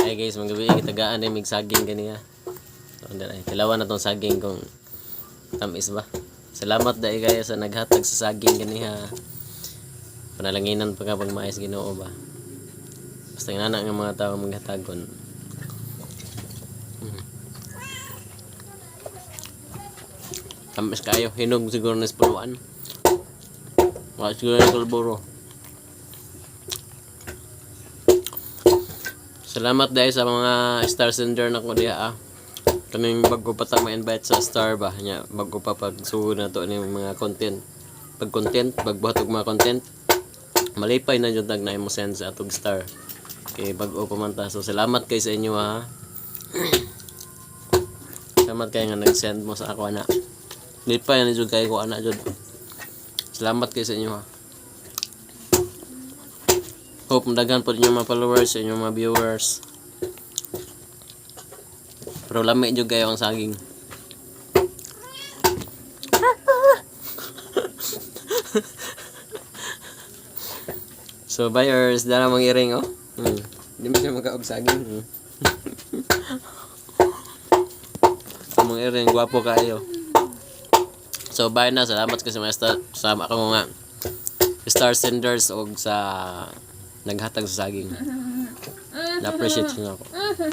Ay guys, magabi kitagaan ni mig saging ganiya. So tilawan na tong saging kung tamis ba. Salamat dai kaya sa naghatag sa saging ganiha. Panalanginan pa ka pag maayos Ginoo ba. Basta inana nga mga tao maghatagon. Tamis kayo, hinog siguro na puluan. Wala siguro na kulburo. Salamat dahil sa mga star sender na ko diha. Kaning bago pa ta ma-invite sa star ba nya bago pa pagsuod na to ni mga content. Pag content, pagbuhat og mga content. Malipay na jud tag na mo send sa atong star. Okay, bago pa man ta. So salamat kay sa inyo ha. Salamat kay nga nag-send mo sa ako ana. Lipay na jud kay ko ana jud. Salamat kay sa inyo ha. Hope madagan po inyong mga followers, inyong mga viewers. Pero lami jud kayo ang saging. So buyers, dara mong iring oh. Di mo siya magkaog saging. Mong iring, gwapo kayo. So bye na, salamat kasi mga sama ka mga star senders o sa naghatag sa saging. Na-appreciate nyo ako.